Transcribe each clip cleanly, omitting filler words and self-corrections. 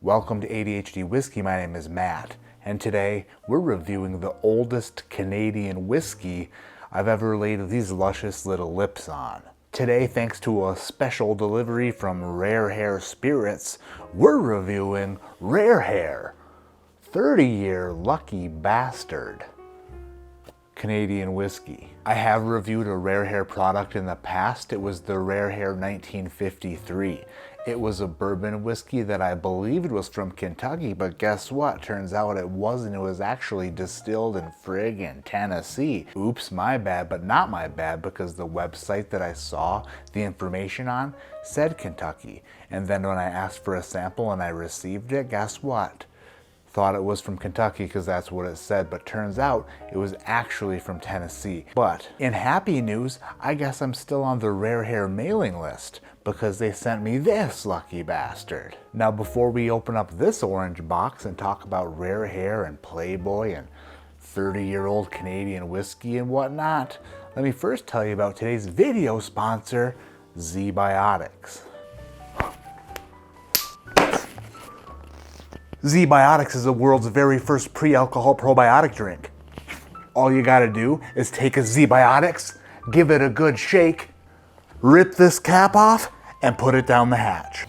Welcome to ADHD Whiskey. My name is Matt, and today we're reviewing the oldest Canadian whiskey I've ever laid these luscious little lips on. Today, thanks to a special delivery from Hare Spirits, we're reviewing Hare 30-year Lucky Bastard Canadian whiskey. I have reviewed a Hare product in the past. It was the Hare 1953. It was a bourbon whiskey that I believed was from Kentucky, but guess what? Turns out it wasn't. It was actually distilled in friggin' Tennessee. Oops, my bad, but not my bad, because the website that I saw the information on said Kentucky. And then when I asked for a sample and I received it, guess what? Thought it was from Kentucky because that's what it said, but turns out it was actually from Tennessee. But in happy news, I guess I'm still on the Hare mailing list because they sent me this lucky bastard. Now, before we open up this orange box and talk about Hare and Playboy and 30-year-old Canadian whiskey and whatnot, let me first tell you about today's video sponsor, ZBiotics. ZBiotics is the world's very first pre-alcohol probiotic drink. All you gotta do is take a ZBiotics, give it a good shake, rip this cap off, and put it down the hatch.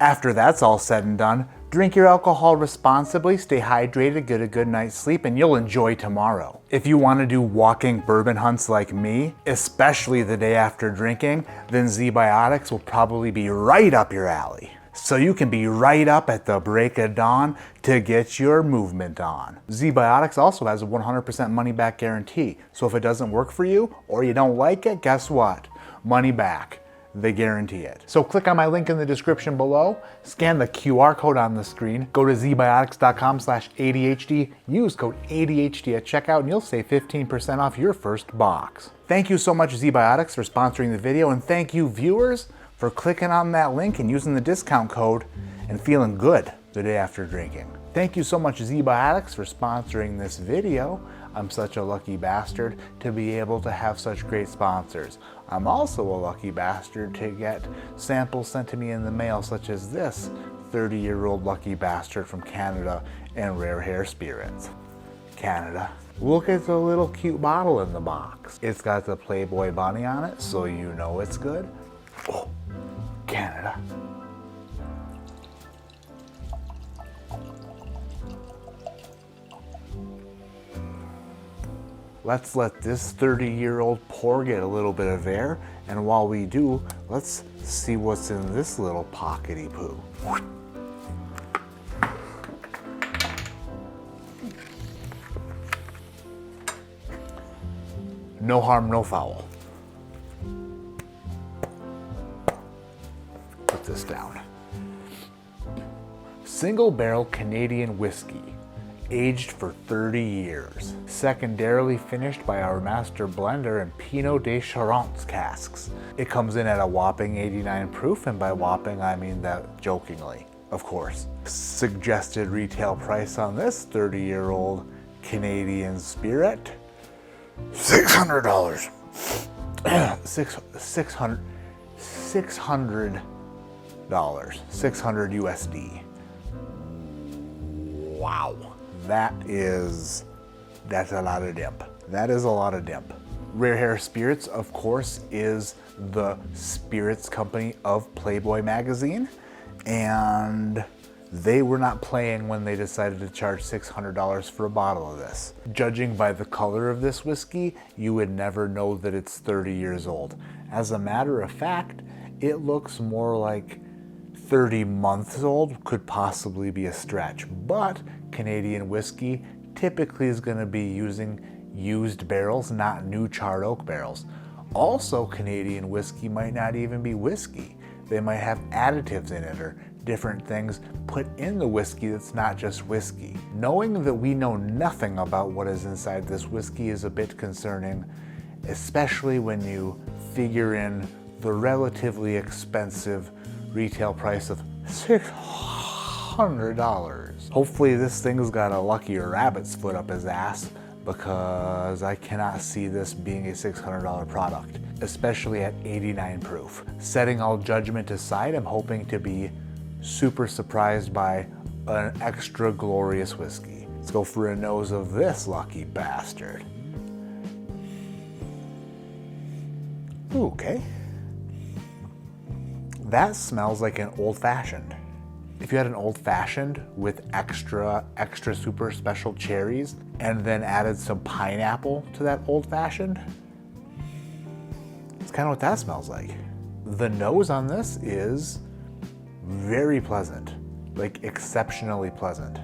After that's all said and done, drink your alcohol responsibly, stay hydrated, get a good night's sleep, and you'll enjoy tomorrow. If you want to do walking bourbon hunts like me, especially the day after drinking, then ZBiotics will probably be right up your alley. So you can be right up at the break of dawn to get your movement on. ZBiotics also has a 100% money back guarantee. So if it doesn't work for you or you don't like it, guess what? Money back. They guarantee it. So click on my link in the description below, scan the QR code on the screen, go to zbiotics.com/ADHD, use code ADHD at checkout, and you'll save 15% off your first box. Thank you so much, ZBiotics, for sponsoring the video, and thank you, viewers, for clicking on that link and using the discount code and feeling good the day after drinking. Thank you so much, ZBiotics, for sponsoring this video. I'm such a lucky bastard to be able to have such great sponsors. I'm also a lucky bastard to get samples sent to me in the mail, such as this 30-year-old lucky bastard from Canada and Hare Spirits. Canada. Look at the little cute bottle in the box. It's got the Playboy bunny on it, so you know it's good. Oh, Canada. Let's let this 30-year-old pour get a little bit of air, and while we do, let's see what's in this little pockety poo. No harm, no foul. Put this down. Single barrel Canadian whiskey, aged for 30 years. Secondarily finished by our master blender in Pinot de Charente casks. It comes in at a whopping 89 proof, and by whopping I mean that jokingly, of course. Suggested retail price on this 30-year-old Canadian spirit, $600. $600 USD. Wow. That's a lot of dimp. That is a lot of dimp. Hare Spirits, of course, is the spirits company of Playboy magazine, and they were not playing when they decided to charge $600 for a bottle of this. Judging by the color of this whiskey, you would never know that it's 30 years old. As a matter of fact, it looks more like 30 months old, could possibly be a stretch, but Canadian whiskey typically is going to be using used barrels, not new charred oak barrels. Also, Canadian whiskey might not even be whiskey. They might have additives in it or different things put in the whiskey that's not just whiskey. Knowing that we know nothing about what is inside this whiskey is a bit concerning, especially when you figure in the relatively expensive retail price of $600. Hopefully this thing's got a luckier rabbit's foot up his ass, because I cannot see this being a $600 product, especially at 89 proof. Setting all judgment aside, I'm hoping to be super surprised by an extra glorious whiskey. Let's go for a nose of this lucky bastard. Okay. That smells like an old-fashioned. If you had an old-fashioned with extra super special cherries and then added some pineapple to that old-fashioned, it's kind of what that smells like. The nose on this is very pleasant, like exceptionally pleasant.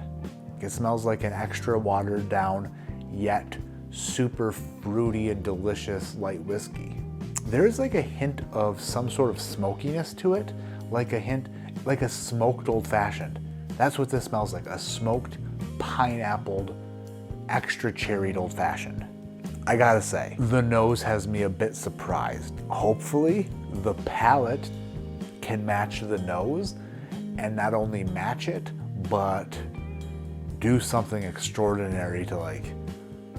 It smells like an extra watered down, yet super fruity and delicious light whiskey. There's like a hint of some sort of smokiness to it, like a smoked old fashioned. That's what this smells like, a smoked, pineappled, extra cherried old fashioned. I gotta say, the nose has me a bit surprised. Hopefully, the palate can match the nose, and not only match it, but do something extraordinary to like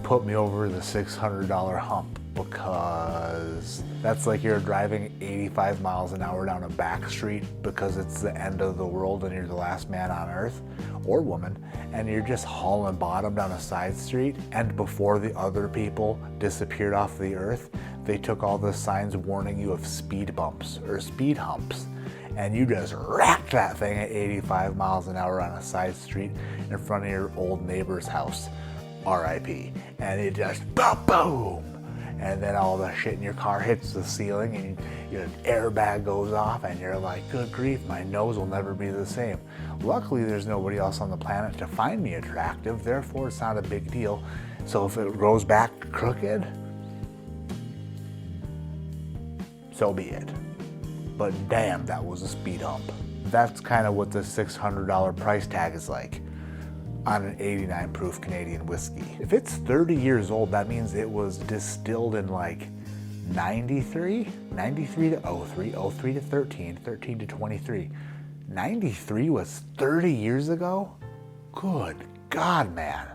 put me over the $600 hump, because that's like you're driving 85 miles an hour down a back street because it's the end of the world and you're the last man on earth or woman, and you're just hauling bottom down a side street, and before the other people disappeared off the earth, they took all the signs warning you of speed bumps or speed humps, and you just wrecked that thing at 85 miles an hour on a side street in front of your old neighbor's house, RIP, and it just boom, and then all the shit in your car hits the ceiling and your airbag goes off and you're like, good grief, my nose will never be the same. Luckily, there's nobody else on the planet to find me attractive, therefore it's not a big deal. So if it goes back crooked, so be it. But damn, that was a speed hump. That's kind of what the $600 price tag is like on an 89 proof Canadian whiskey. If it's 30 years old, that means it was distilled in like 93 to 03, 03 to 13, 13 to 23. 93 was 30 years ago? Good God, man.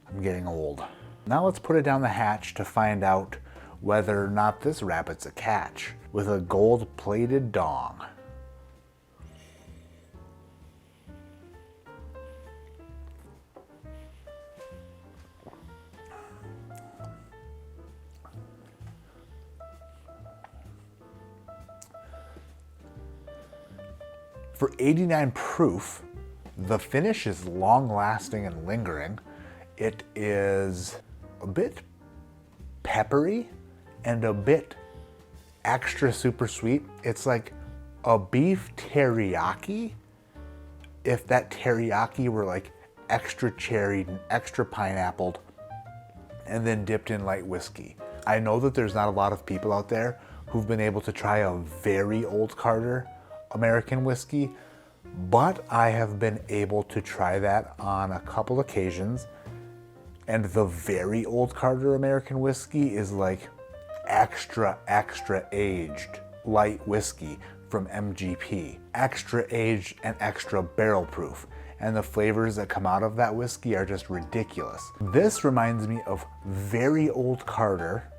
I'm getting old. Now let's put it down the hatch to find out whether or not this rabbit's a catch with a gold-plated dong. For 89 proof, the finish is long-lasting and lingering. It is a bit peppery and a bit extra super sweet. It's like a beef teriyaki, if that teriyaki were like extra cherried and extra pineappled and then dipped in light whiskey. I know that there's not a lot of people out there who've been able to try a very old Carter American whiskey, but I have been able to try that on a couple occasions, and the very old Carter American whiskey is like extra aged light whiskey from MGP, extra aged and extra barrel proof, and the flavors that come out of that whiskey are just ridiculous. This reminds me of very old Carter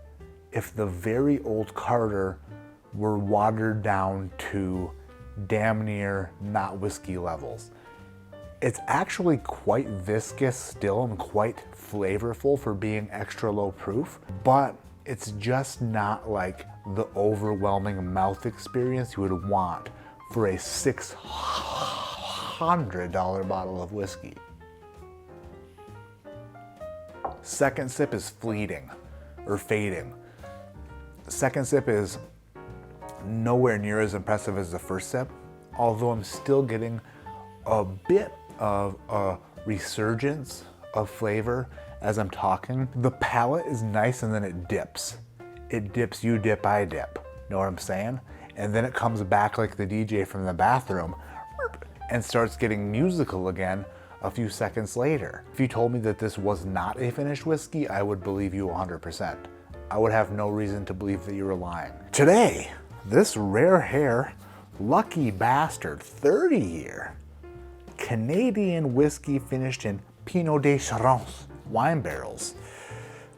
if the very old Carter were watered down to damn near not whiskey levels. It's actually quite viscous still and quite flavorful for being extra low proof, but it's just not like the overwhelming mouth experience you would want for a $600 bottle of whiskey. Second sip is fleeting or fading. Second sip is nowhere near as impressive as the first sip, although I'm still getting a bit of a resurgence of flavor as I'm talking. The palate is nice and then it dips. It dips, you dip, I dip. Know what I'm saying? And then it comes back like the DJ from the bathroom and starts getting musical again a few seconds later. If you told me that this was not a finished whiskey, I would believe you 100%. I would have no reason to believe that you were lying. Today, this rare Hare Lucky Bastard 30-year Canadian whiskey finished in Pinot de Charence wine barrels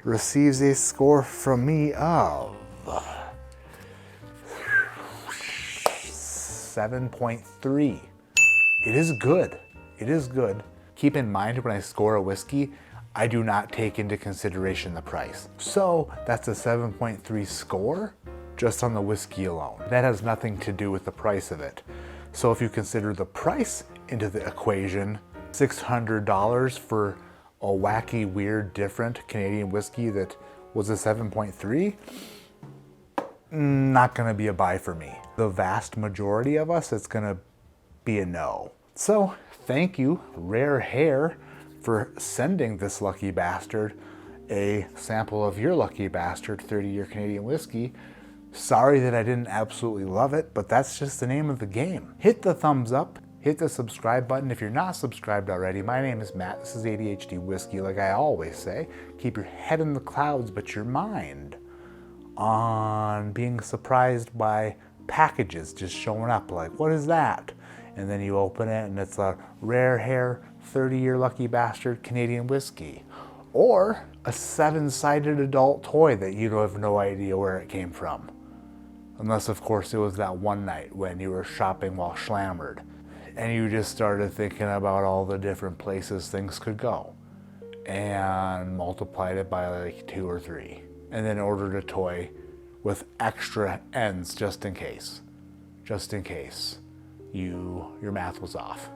receives a score from me of 7.3. it is good. It is good. Keep in mind when I score a whiskey, I do not take into consideration the price. So that's a 7.3 score just on the whiskey alone. That has nothing to do with the price of it. So if you consider the price into the equation, $600 for a wacky, weird, different Canadian whiskey that was a 7.3, not gonna be a buy for me. The vast majority of us, it's gonna be a no. So thank you, Rare Hare, for sending this lucky bastard a sample of your Lucky Bastard 30-year Canadian whiskey. Sorry that I didn't absolutely love it, but that's just the name of the game. Hit the thumbs up, hit the subscribe button if you're not subscribed already. My name is Matt, this is ADHD Whiskey. Like I always say, keep your head in the clouds, but your mind on being surprised by packages just showing up, like, what is that? And then you open it and it's a Rare Hare 30-year Lucky Bastard Canadian whiskey. Or a 7-sided adult toy that you have no idea where it came from. Unless, of course, it was that one night when you were shopping while slammered and you just started thinking about all the different places things could go and multiplied it by like 2 or 3 and then ordered a toy with extra ends just in case your math was off.